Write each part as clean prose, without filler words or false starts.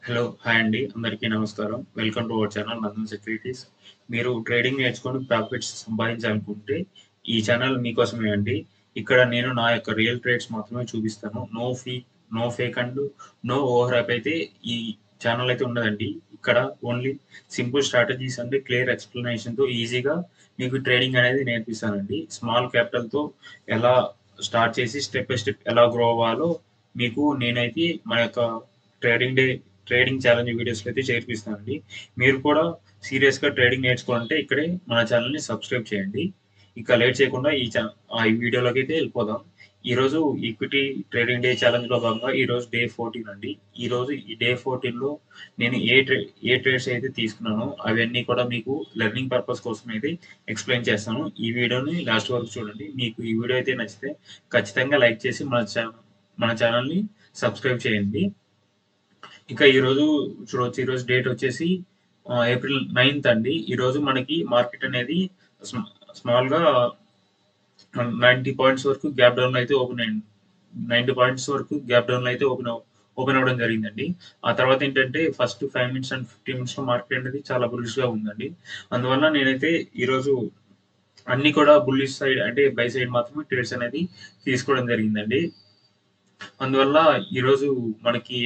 Hello! Hi అండి. అందరికీ నమస్కారం. Welcome to our channel Nandan securities. మీరు ట్రేడింగ్ నేర్చుకొని ప్రాఫిట్స్ సంపాదించాలనుకుంటే ఈ ఛానల్ మీకోసమే అండి. ఇక్కడ నేను నా యొక్క రియల్ ట్రేడ్స్ మాత్రమే చూపిస్తాను. No fake and no overhype అయితే ఈ ఛానల్ అయితే ఉండదండి. ఇక్కడ only simple strategies and clear ఎక్స్‌ప్లనేషన్‌తో ఈజీగా మీకు ట్రేడింగ్ అనేది నేర్పిస్తానండి. స్మాల్ క్యాపిటల్‌తో ఎలా స్టార్ట్ చేసి స్టెప్ బై స్టెప్ ఎలా గ్రో అవ్వాలో మీకు నేనైతే మా యొక్క ట్రేడింగ్ డే ట్రేడింగ్ ఛాలెంజ్ వీడియోస్‌లో అయితే చేర్పిస్తానండి. మీరు కూడా సీరియస్‌గా ట్రేడింగ్ నేర్చుకోవాలంటే ఇక్కడే మన ఛానెల్‌ని సబ్స్క్రైబ్ చేయండి. ఇక లేట్ చేయకుండా ఈ వీడియోలోకైతే వెళ్ళిపోదాం. ఈరోజు ఈక్విటీ ట్రేడింగ్ డే ఛాలెంజ్‌లో భాగంగా ఈరోజు డే 14 అండి. ఈరోజు ఈ డే 14లో నేను ఏ ట్రేడ్స్ అయితే తీసుకున్నానో అవన్నీ కూడా మీకు లెర్నింగ్ పర్పస్ కోసం అయితే ఎక్స్‌ప్లెయిన్ చేస్తాను. ఈ వీడియోని లాస్ట్ వరకు చూడండి. మీకు ఈ వీడియో అయితే నచ్చితే ఖచ్చితంగా లైక్ చేసి మన ఛానెల్‌ని సబ్స్క్రైబ్ చేయండి. ఇక ఈరోజు చూడొచ్చు. ఈరోజు డేట్ వచ్చేసి ఏప్రిల్ 9థ్ అండి. ఈరోజు మనకి మార్కెట్ అనేది స్మ స్మాల్‌గా 90 పాయింట్స్ వరకు గ్యాప్ డౌన్‌లో అయితే ఓపెన్ అయింది. 90 పాయింట్స్ వరకు గ్యాప్ డౌన్‌లో అయితే ఓపెన్ అవ్వడం జరిగిందండి. ఆ తర్వాత ఏంటంటే ఫస్ట్ 5 మినిట్స్ అండ్ 15 మినిట్స్‌లో మార్కెట్ అనేది చాలా బుల్లిష్‌గా ఉందండి. అందువల్ల నేనైతే ఈరోజు అన్నీ కూడా బుల్లిష్ సైడ్ అంటే బై సైడ్ మాత్రమే ట్రేడ్స్ అనేది తీసుకోవడం జరిగిందండి. అందువల్ల ఈరోజు మనకి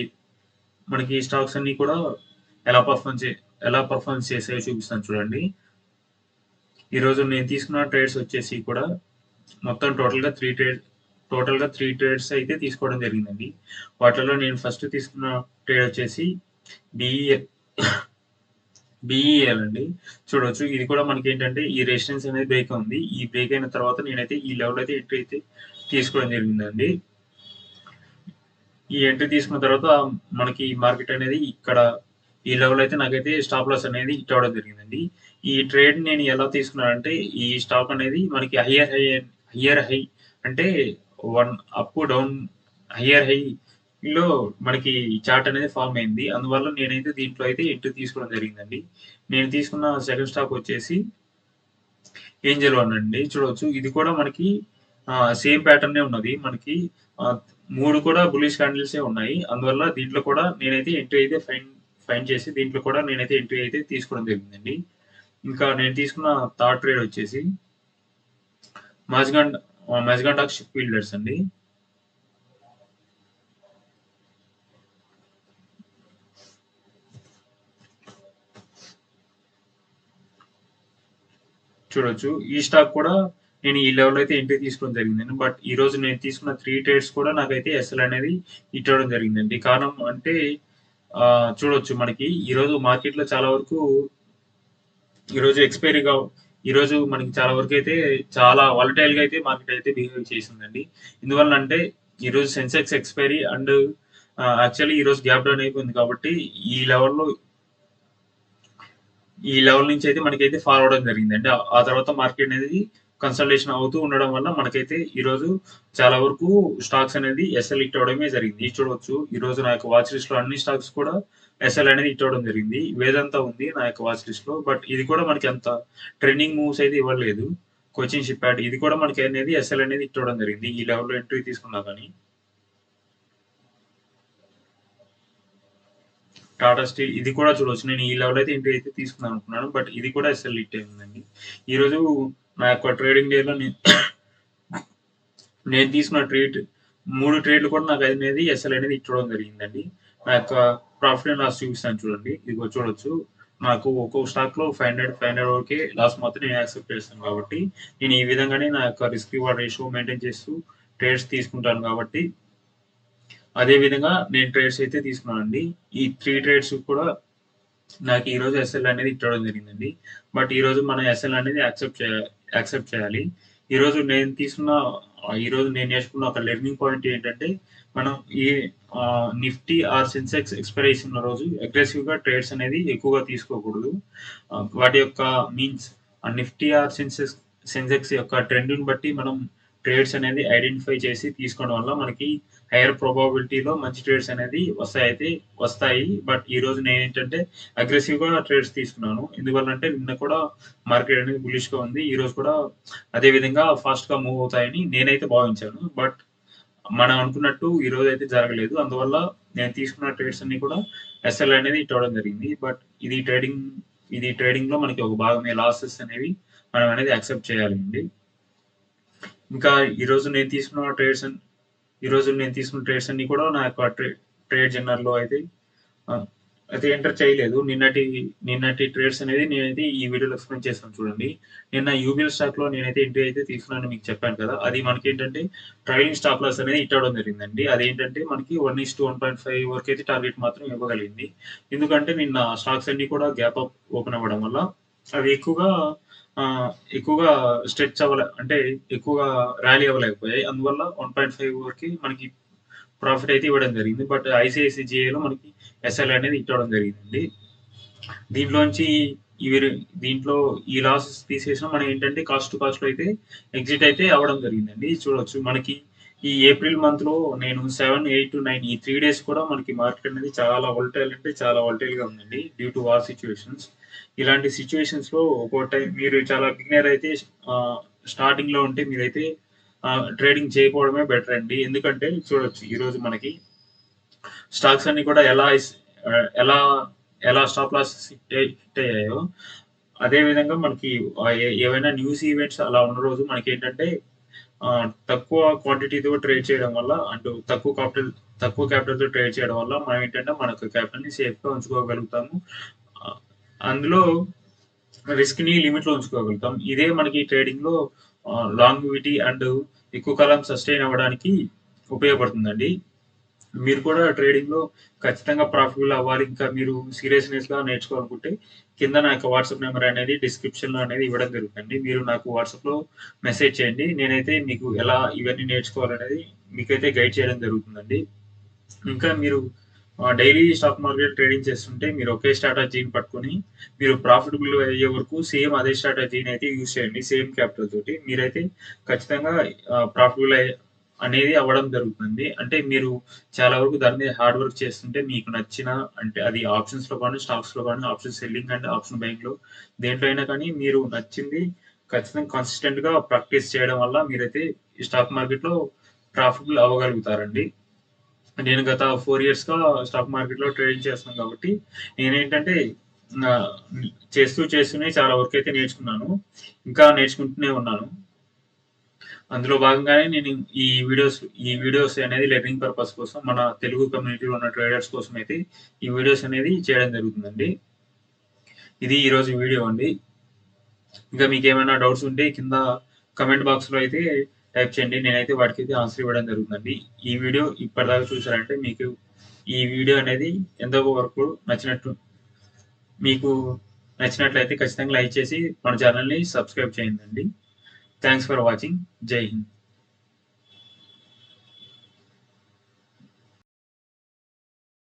మనకి స్టాక్స్ అన్నీ కూడా ఎలా పర్ఫార్మ్ చే ఎలా పర్ఫార్మ్ చేసాయో చూపిస్తాను చూడండి. ఈరోజు నేను తీసుకున్న ట్రేడ్స్ వచ్చేసి కూడా మొత్తం టోటల్‌గా 3 ట్రేడ్స్ అయితే తీసుకోవడం జరిగిందండి. వాటిలో నేను ఫస్ట్ తీసుకున్న ట్రేడ్ వచ్చేసి బీఈఎల్ బీఈఎల్ అండి. చూడొచ్చు. ఇది కూడా మనకేంటంటే ఈ రెసిస్టెన్స్ అనేది బ్రేక్ ఉంది. ఈ బ్రేక్ అయిన తర్వాత నేనైతే ఈ లెవెల్ అయితే ఎంట్రీ అయితే తీసుకోవడం జరిగిందండి. ఈ ఎంట్రీ తీసుకున్న తర్వాత మనకి మార్కెట్ అనేది ఇక్కడ ఈ లెవెల్ అయితే నాకైతే స్టాప్ లాస్ అనేది హిట్ అవ్వడం జరిగిందండి. ఈ ట్రేడ్ నేను ఎలా తీసుకున్నానంటే ఈ స్టాక్ అనేది మనకి హయ్యర్ హై అంటే 1 అప్, డౌన్ హయ్యర్ హైలో మనకి చార్ట్ అనేది ఫార్మ్ అయింది. అందువల్ల నేనైతే దీంట్లో అయితే ఎంట్రీ తీసుకోవడం జరిగిందండి. నేను తీసుకున్న సెకండ్ స్టాక్ వచ్చేసి ఏంజెల్ వన్ అండి. చూడవచ్చు. ఇది కూడా మనకి సేమ్ ప్యాటర్నే ఉన్నది. మనకి 3 కూడా బుల్లిష్ క్యాండిల్సే ఉన్నాయి. అందువల్ల దీంట్లో కూడా నేనైతే ఎంట్రీ అయితే ఫైండ్ చేసి దీంట్లో కూడా నేనైతే ఎంట్రీ అయితే తీసుకోవడం జరిగిందండి. ఇంకా నేను తీసుకున్న థర్డ్ ట్రేడ్ వచ్చేసి మజ్గాన్ మజ్గాండాక్ షిప్ బిల్డర్స్ అండి. చూడొచ్చు. ఈ స్టాక్ కూడా నేను ఈ లెవెల్‌లో అయితే ఎంట్రీ తీసుకోవడం జరిగిందండి. బట్ ఈరోజు నేను తీసుకున్న 3 ట్రేడ్స్ కూడా నాకైతే ఎస్ఎల్ అనేది హిట్ అవ్వడం జరిగిందండి. కారణం అంటే చూడొచ్చు మనకి ఈరోజు మార్కెట్‌లో చాలా వరకు ఈరోజు ఈరోజు మనకి చాలా వరకైతే చాలా వాలటైల్‌గా అయితే మార్కెట్ అయితే బిహేవ్ చేసిందండి. ఎందువలనంటే ఈరోజు సెన్సెక్స్ ఎక్స్‌పైరీ అండ్ యాక్చువల్లీ ఈరోజు గ్యాప్ డౌన్ అయిపోయింది కాబట్టి ఈ లెవెల్‌లో ఈ లెవెల్ నుంచి అయితే మనకైతే ఫాల్ అవ్వడం జరిగిందండి. ఆ తర్వాత మార్కెట్ అనేది కన్సల్టేషన్ అవుతూ ఉండడం వల్ల మనకైతే ఈరోజు చాలా వరకు స్టాక్స్ అనేది ఎస్ఎల్ హిట్ అవ్వడమే జరిగింది. చూడవచ్చు. ఈరోజు నా యొక్క వాచ్ లిస్ట్‌లో అన్ని స్టాక్స్ కూడా ఎస్ఎల్ అనేది హిట్ అవ్వడం జరిగింది. వేదాంత ఉంది నా యొక్క వాచ్ లిస్ట్‌లో. బట్ ఇది కూడా మనకి అంత ట్రెండింగ్ మూవ్స్ అయితే ఇవ్వలేదు. కొచ్చిన్ షిప్ యార్డ్ ఇది కూడా మనకి అనేది ఎస్ఎల్ అనేది హిట్ అవ్వడం జరిగింది. ఈ లెవెల్‌లో ఎంట్రీ తీసుకున్నా గానీ. టాటా స్టీల్ ఇది కూడా చూడొచ్చు. నేను ఈ లెవెల్ అయితే ఎంట్రీ అయితే తీసుకుందాం అనుకున్నాను. బట్ ఇది కూడా ఎస్ఎల్ హిట్ అయిందండి. ఈరోజు నా యొక్క ట్రేడింగ్ డేలో నేను తీసుకున్న 3 ట్రేడ్‌లు కూడా నాకు అనేది ఎస్ఎల్ అనేది హిట్ అవ్వడం జరిగిందండి. నా యొక్క ప్రాఫిట్ అండ్ లాస్ చూపిస్తాను చూడండి. ఇదిగో చూడొచ్చు. నాకు ఒక్కొక్క స్టాక్‌లో 500 వరకే లాస్ మాత్రం నేను యాక్సెప్ట్ చేస్తాను కాబట్టి, నేను ఈ విధంగానే నా యొక్క రిస్క్ రివార్డ్ రేషియో మెయింటైన్ చేస్తూ ట్రేడ్స్ తీసుకుంటాను కాబట్టి, అదే విధంగా నేను ట్రేడ్స్ అయితే తీసుకున్నానండి. ఈ 3 ట్రేడ్స్ కూడా నాకు ఈరోజు ఎస్ఎల్ అనేది ఇవ్వడం జరిగిందండి. బట్ ఈరోజు మనం ఎస్ఎల్ అనేది యాక్సెప్ట్ చేయాలి. ఈరోజు నేను నేర్చుకున్న ఒక లెర్నింగ్ పాయింట్ ఏంటంటే, మనం ఈ నిఫ్టీ ఆర్ సెన్సెక్స్ ఎక్స్‌పైరేషన్ ఉన్న రోజు అగ్రెసివ్‌గా ట్రేడ్స్ అనేది ఎక్కువగా తీసుకోకూడదు. వాటి యొక్క మీన్స్ నిఫ్టీ ఆర్ సెన్సెక్స్ యొక్క ట్రెండ్‌ని బట్టి మనం ట్రేడ్స్ అనేది ఐడెంటిఫై చేసి తీసుకోవడం వల్ల మనకి హైయర్ ప్రాబబిలిటీలో మంచి ట్రేడ్స్ అనేది వస్తాయి. బట్ ఈరోజు నేనేంటంటే అగ్రెసివ్‌గా ట్రేడ్స్ తీసుకున్నాను. ఎందువల్లంటే నిన్న కూడా మార్కెట్ అనేది బుల్లిష్‌గా ఉంది. ఈరోజు కూడా అదే విధంగా ఫాస్ట్‌గా మూవ్ అవుతాయని నేనైతే భావించాను. బట్ మనం అనుకున్నట్టు ఈరోజు అయితే జరగలేదు. అందువల్ల నేను తీసుకున్న ట్రేడ్స్ అన్నీ కూడా ఎస్ఎల్ అనేది హిట్ అవ్వడం జరిగింది. బట్ ఇది ట్రేడింగ్ ఇది ట్రేడింగ్‌లో మనకి ఒక భాగమే. లాసెస్ అనేవి మనం అనేది యాక్సెప్ట్ చేయాలండి. ఇంకా ఈరోజు నేను తీసుకున్న ట్రేడ్స్ ఈరోజు నేను తీసుకున్న ట్రేడ్స్ అన్నీ కూడా నా యొక్క ట్రేడ్ జర్నల్‌లో అయితే అయితే ఎంటర్ చేయలేదు. నిన్నటి ట్రేడ్స్ అనేది నేనైతే ఈ వీడియోలో ఎక్స్‌ప్లెయిన్ చేస్తాను చూడండి. నిన్న యూబీఎల్ స్టాక్‌లో నేనైతే ఎంట్రీ అయితే తీసుకున్నానని మీకు చెప్పాను కదా! అది మనకేంటంటే ట్రైలింగ్ స్టాప్ లాస్ అనేది హిట్ అవ్వడం జరిగిందండి. అదేంటంటే మనకి 1:1.5 వరకైతే టార్గెట్ మాత్రం ఇవ్వగలిగింది. ఎందుకంటే నిన్న స్టాక్స్ అన్నీ కూడా గ్యాప్ అప్ ఓపెన్ అవ్వడం వల్ల అవి ఎక్కువగా స్ట్రెచ్ అంటే ఎక్కువగా ర్యాలీ అవ్వలేకపోయాయి. అందువల్ల 1.5 వరకి మనకి ప్రాఫిట్ అయితే ఇవ్వడం జరిగింది. బట్ ఐసీఐసీఐలో మనకి ఎస్ఎల్ అనేది హిట్ అవ్వడం జరిగిందండి. దీంట్లోంచి ఇవి దీంట్లో ఈ లాసెస్ తీసేసినా మనం ఏంటంటే కాస్ట్ టు కాస్ట్‌లో అయితే ఎగ్జిట్ అయితే అవ్వడం జరిగిందండి. చూడొచ్చు మనకి ఈ ఏప్రిల్ మంత్‌లో నేను 7, 8, 9 ఈ 3 డేస్ కూడా మనకి మార్కెట్ అనేది చాలా వోలటైల్ అంటే చాలా వోలటైల్‌గా ఉందండి. Due to war situations. ఇలాంటి సిట్యుయేషన్స్‌లో ఒక్కో టైం మీరు చాలా బిగినర్ అయితే స్టార్టింగ్‌లో ఉంటే మీరైతే ట్రేడింగ్ చేయకపోవడమే బెటర్ అండి. ఎందుకంటే చూడొచ్చు ఈరోజు మనకి స్టాక్స్ అన్ని కూడా ఆహ్, ఎలా ఎలా స్టాప్ లాసెస్ హిట్ అయ్యాయో, అదే విధంగా మనకి ఏవైనా న్యూస్ ఈవెంట్స్ అలా ఉన్న రోజు మనకేంటంటే తక్కువ క్వాంటిటీతో ట్రేడ్ చేయడం వల్ల తక్కువ క్యాపిటల్‌తో ట్రేడ్ చేయడం వల్ల మనం ఏంటంటే మనకు క్యాపిటల్‌ని సేఫ్‌గా ఉంచుకోగలుగుతాము. ఆహ్, అందులో రిస్క్‌ని లిమిట్‌లో ఉంచుకోగలుగుతాం. ఇదే మనకి ట్రేడింగ్‌లో లాంగివిటీ అండ్ ఎక్కువ కాలం సస్టైన్ అవ్వడానికి ఉపయోగపడుతుందండి. మీరు కూడా ట్రేడింగ్‌లో ఖచ్చితంగా ప్రాఫిటబుల్ అవ్వాలి. ఇంకా మీరు సీరియస్‌నెస్‌గా నేర్చుకోవాలనుకుంటే కింద నా యొక్క వాట్సాప్ నంబర్ అనేది డిస్క్రిప్షన్‌లో అనేది ఇవ్వడం జరుగుతుందండి. మీరు నాకు వాట్సాప్‌లో మెసేజ్ చేయండి. నేనైతే మీకు ఎలా ఇవన్నీ నేర్చుకోవాలనేది మీకైతే గైడ్ చేయడం జరుగుతుందండి. ఇంకా మీరు డైలీ స్టాక్ మార్కెట్ ట్రేడింగ్ చేస్తుంటే మీరు ఒకే స్ట్రాటజీని పట్టుకొని మీరు ప్రాఫిటబుల్ అయ్యే వరకు సేమ్ అదే స్ట్రాటజీని అయితే యూజ్ చేయండి. సేమ్ క్యాపిటల్ తోటి. మీరైతే ఖచ్చితంగా ప్రాఫిటబుల్ అనేది అవ్వడం జరుగుతుంది. అంటే మీరు చాలా వరకు దాని మీద హార్డ్ వర్క్ చేస్తుంటే మీకు నచ్చిన అంటే అది ఆప్షన్స్‌లో కానీ, స్టాక్స్‌లో కానీ, ఆప్షన్ సెల్లింగ్ అండ్ ఆప్షన్ బయింగ్‌లో దేంట్లో అయినా కానీ మీరు నచ్చింది ఖచ్చితంగా కన్సిస్టెంట్‌గా ప్రాక్టీస్ చేయడం వల్ల మీరైతే ఈ స్టాక్ మార్కెట్‌లో ప్రాఫిటబుల్ అవ్వగలుగుతారండి. నేను గత 4 ఇయర్స్‌గా స్టాక్ మార్కెట్‌లో ట్రేడింగ్ చేస్తున్నాను కాబట్టి, నేనేంటంటే ఆహ్, చేస్తూనే చాలా వరకైతే నేర్చుకున్నాను. ఇంకా నేర్చుకుంటూనే ఉన్నాను. అందులో భాగంగానే నేను ఈ వీడియోస్ అనేది లెర్నింగ్ పర్పస్ కోసం మన తెలుగు కమ్యూనిటీలో ఉన్న ట్రేడర్స్ కోసం అయితే ఈ వీడియోస్ అనేది చేయడం జరుగుతుందండి. ఇది ఈరోజు వీడియో అండి. ఇంకా మీకేమైనా డౌట్స్ ఉంటే కింద కామెంట్ బాక్స్‌లో అయితే టైప్ చేయండి. నేనైతే వాటికైతే ఆన్సర్ ఇవ్వడం జరుగుతుందండి. ఈ వీడియో ఇప్పటిదాకా చూసారంటే మీకు ఈ వీడియో అనేది ఎంతో వరకు మీకు నచ్చినట్లయితే ఖచ్చితంగా లైక్ చేసి మన ఛానెల్‌ని సబ్స్క్రైబ్ చేయండి. Thanks for watching. జై హింద్.